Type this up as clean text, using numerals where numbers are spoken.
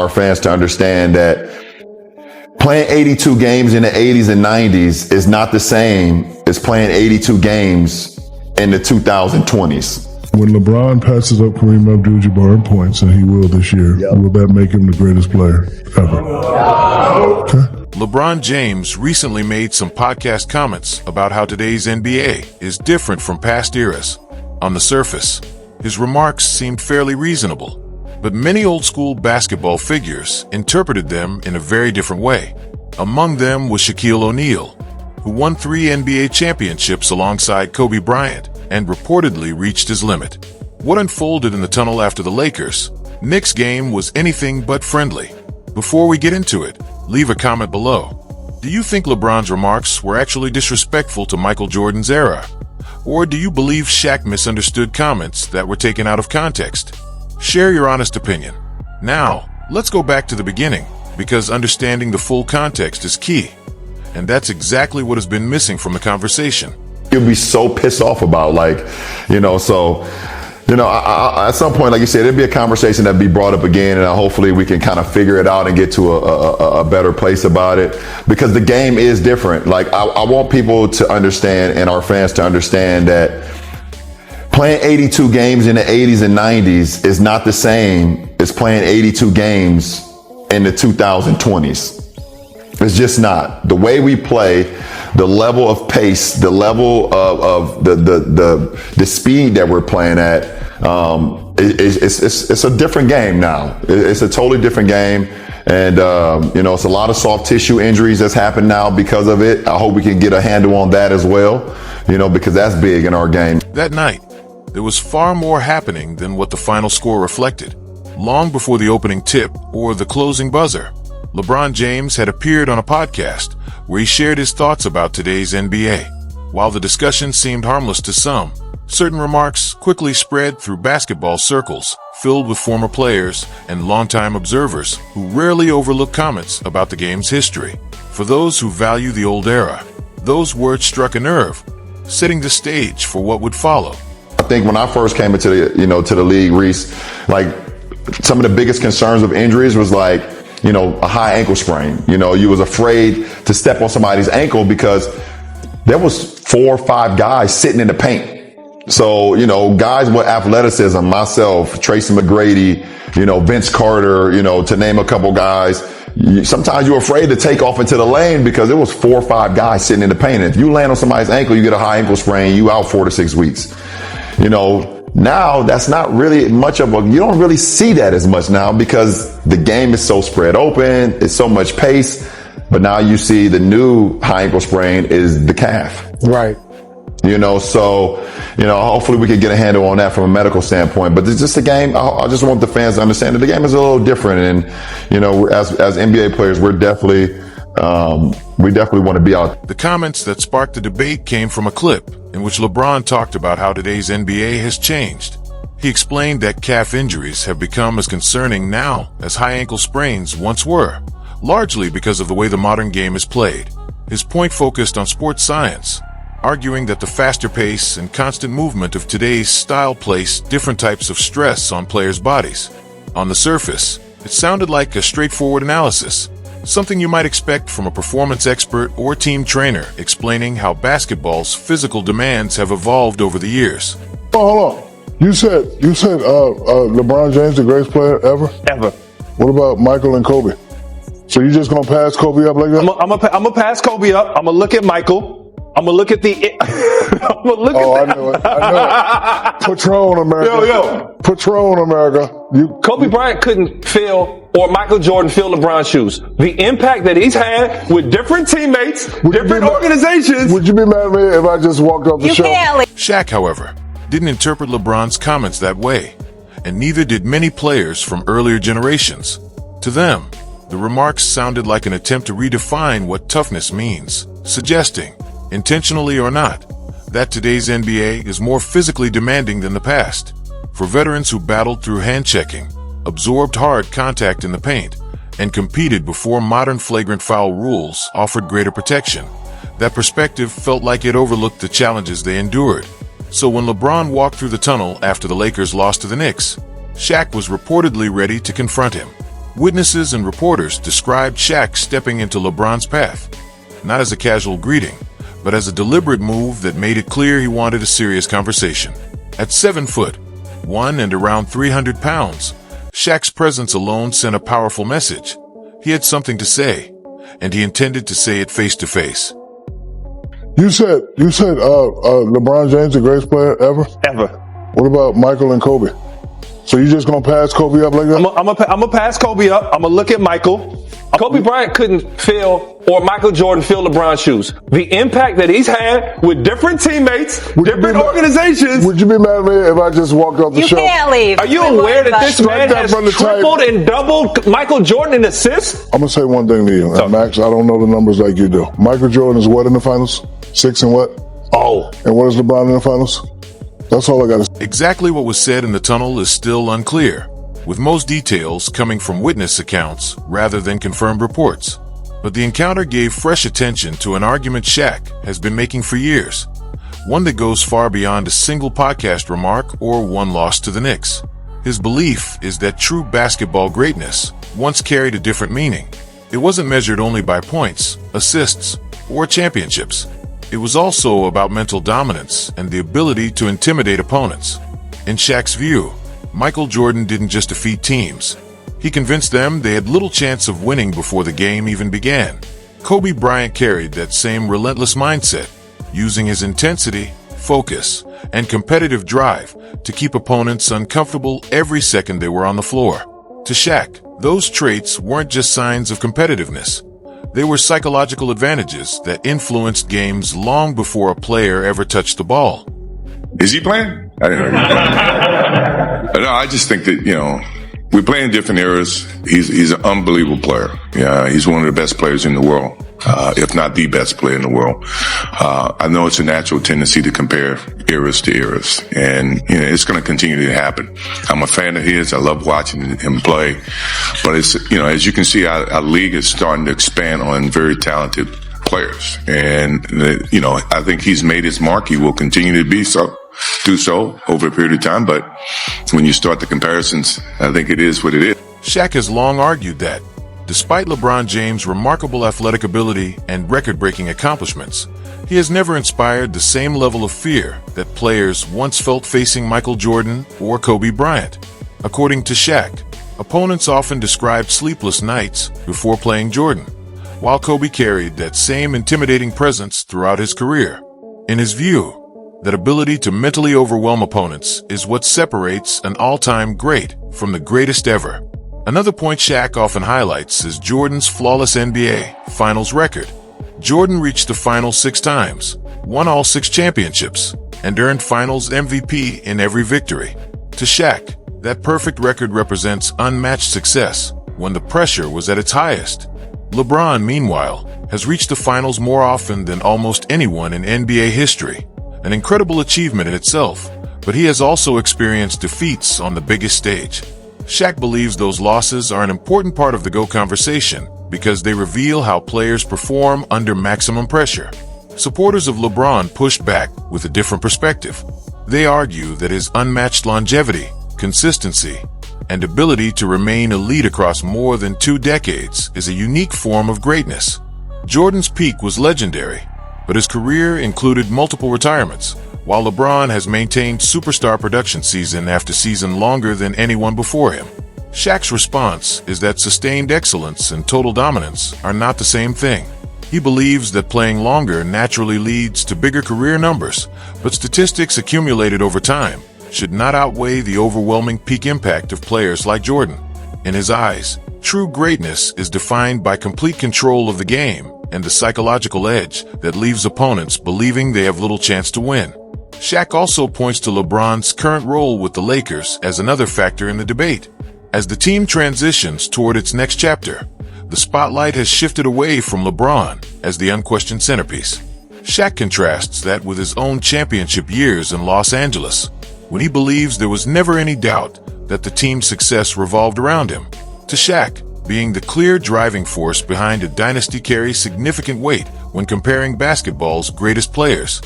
our fans to understand that playing 82 games in the 80s and 90s is not the same as playing 82 games in the 2020s. When LeBron passes up Kareem Abdul-Jabbar in points, and he will this year, will that make him the greatest player ever? Okay. LeBron James recently made some podcast comments about how today's NBA is different from past eras. On the surface, his remarks seemed fairly reasonable, but many old-school basketball figures interpreted them in a very different way. Among them was Shaquille O'Neal, who won 3 NBA championships alongside Kobe Bryant and reportedly reached his limit. What unfolded in the tunnel after the Lakers-Knicks game was anything but friendly. Before we get into it, leave a comment below. Do you think LeBron's remarks were actually disrespectful to Michael Jordan's era? Or do you believe Shaq misunderstood comments that were taken out of context? Share your honest opinion. Now, let's go back to the beginning, because understanding the full context is key. And that's exactly what has been missing from the conversation. You'll be so pissed off about, at some point, like you said, it'd be a conversation that'd be brought up again, and hopefully we can kind of figure it out and get to a better place about it, because the game is different. I want people to understand, and our fans to understand, that playing 82 games in the 80s and 90s is not the same as playing 82 games in the 2020s. It's just not. The way we play, the level of pace, the level of the speed that we're playing at, it's a different game now. It's a totally different game. And, it's a lot of soft tissue injuries that's happened now because of it. I hope we can get a handle on that as well, because that's big in our game. That night, there was far more happening than what the final score reflected. Long before the opening tip or the closing buzzer, LeBron James had appeared on a podcast where he shared his thoughts about today's NBA. While the discussion seemed harmless to some, certain remarks quickly spread through basketball circles, filled with former players and longtime observers who rarely overlook comments about the game's history. For those who value the old era, those words struck a nerve, setting the stage for what would follow. I think when I first came into the league, Reese, some of the biggest concerns of injuries was a high ankle sprain. You was afraid to step on somebody's ankle because there was 4 or 5 guys sitting in the paint. So, guys with athleticism, myself, Tracy McGrady, Vince Carter, to name a couple guys, sometimes you're afraid to take off into the lane because there was 4 or 5 guys sitting in the paint. If you land on somebody's ankle, you get a high ankle sprain, you out 4 to 6 weeks. Now that's not really much of you don't really see that as much now because the game is so spread open, it's so much pace. But now you see the new high ankle sprain is the calf. Right. Hopefully we can get a handle on that from a medical standpoint. But it's just a game. I just want the fans to understand that the game is a little different. And, as NBA players, we definitely want to be out. The comments that sparked the debate came from a clip in which LeBron talked about how today's NBA has changed. He explained that calf injuries have become as concerning now as high ankle sprains once were, largely because of the way the modern game is played. His point focused on sports science, arguing that the faster pace and constant movement of today's style place different types of stress on players' bodies. On the surface, it sounded like a straightforward analysis, something you might expect from a performance expert or team trainer explaining how basketball's physical demands have evolved over the years. Hold on. You said LeBron James the greatest player ever? Ever. What about Michael and Kobe? So you just gonna pass Kobe up like that? I'm gonna pass Kobe up. I'm gonna look at Michael. I'm gonna look at the. I knew it. Patron America. Yo. Patron America. Kobe Bryant couldn't fill, or Michael Jordan fill LeBron's shoes. The impact that he's had with different teammates, different organizations. Would you be mad at me if I just walked off the show? Shaq, however, didn't interpret LeBron's comments that way, and neither did many players from earlier generations. To them, the remarks sounded like an attempt to redefine what toughness means, suggesting, intentionally or not, that today's NBA is more physically demanding than the past. For veterans who battled through hand-checking, absorbed hard contact in the paint, and competed before modern flagrant foul rules offered greater protection, that perspective felt like it overlooked the challenges they endured. So when LeBron walked through the tunnel after the Lakers lost to the Knicks, Shaq was reportedly ready to confront him. Witnesses and reporters described Shaq stepping into LeBron's path, not as a casual greeting, but as a deliberate move that made it clear he wanted a serious conversation. At 7'1" and around 300 pounds, Shaq's presence alone sent a powerful message. He had something to say, and he intended to say it face to face. You said LeBron James the greatest player ever? Ever. What about Michael and Kobe? So you just gonna pass Kobe up like that? I'm gonna pass Kobe up. I'm gonna look at Michael. Kobe Bryant couldn't fill, or Michael Jordan fill LeBron's shoes. The impact that he's had with different teammates, different organizations. Would you be mad at me if I just walked off the show? You can't leave. Are you aware that this man has tripled and doubled Michael Jordan in assists? I'm gonna say one thing to you, and Max. I don't know the numbers like you do. Michael Jordan is what in the finals? 6 and what? Oh. And what is LeBron in the finals? That's all I gotta say. Exactly what was said in the tunnel is still unclear, with most details coming from witness accounts rather than confirmed reports. But the encounter gave fresh attention to an argument Shaq has been making for years, one that goes far beyond a single podcast remark or one loss to the Knicks. His belief is that true basketball greatness once carried a different meaning. It wasn't measured only by points, assists, or championships. It was also about mental dominance and the ability to intimidate opponents. In Shaq's view, Michael Jordan didn't just defeat teams. He convinced them they had little chance of winning before the game even began. Kobe Bryant carried that same relentless mindset, using his intensity, focus, and competitive drive to keep opponents uncomfortable every second they were on the floor. To Shaq, those traits weren't just signs of competitiveness. They were psychological advantages that influenced games long before a player ever touched the ball. Is he playing? I didn't know. No, I just think that, we play in different eras. He's an unbelievable player. Yeah, he's one of the best players in the world, if not the best player in the world. I know it's a natural tendency to compare eras to eras, and it's going to continue to happen. I'm a fan of his. I love watching him play, but it's as you can see, our league is starting to expand on very talented players, and I think he's made his mark. He will continue to do so over a period of time, but when you start the comparisons, I think it is what it is. Shaq has long argued that, despite LeBron James' remarkable athletic ability and record-breaking accomplishments, he has never inspired the same level of fear that players once felt facing Michael Jordan or Kobe Bryant. According to Shaq, opponents often described sleepless nights before playing Jordan, while Kobe carried that same intimidating presence throughout his career. In his view, that ability to mentally overwhelm opponents is what separates an all-time great from the greatest ever. Another point Shaq often highlights is Jordan's flawless NBA Finals record. Jordan reached the Finals 6 times, won all 6 championships, and earned Finals MVP in every victory. To Shaq, that perfect record represents unmatched success when the pressure was at its highest. LeBron, meanwhile, has reached the Finals more often than almost anyone in NBA history. An incredible achievement in itself, but he has also experienced defeats on the biggest stage. Shaq believes those losses are an important part of the GOAT conversation because they reveal how players perform under maximum pressure. Supporters of LeBron pushed back with a different perspective. They argue that his unmatched longevity, consistency, and ability to remain elite across more than 2 decades is a unique form of greatness. Jordan's peak was legendary, but his career included multiple retirements, while LeBron has maintained superstar production season after season longer than anyone before him. Shaq's response is that sustained excellence and total dominance are not the same thing. He believes that playing longer naturally leads to bigger career numbers, but statistics accumulated over time should not outweigh the overwhelming peak impact of players like Jordan. In his eyes, true greatness is defined by complete control of the game and the psychological edge that leaves opponents believing they have little chance to win. Shaq also points to LeBron's current role with the Lakers as another factor in the debate. As the team transitions toward its next chapter, the spotlight has shifted away from LeBron as the unquestioned centerpiece. Shaq contrasts that with his own championship years in Los Angeles, when he believes there was never any doubt that the team's success revolved around him. To Shaq, being the clear driving force behind a dynasty carries significant weight when comparing basketball's greatest players.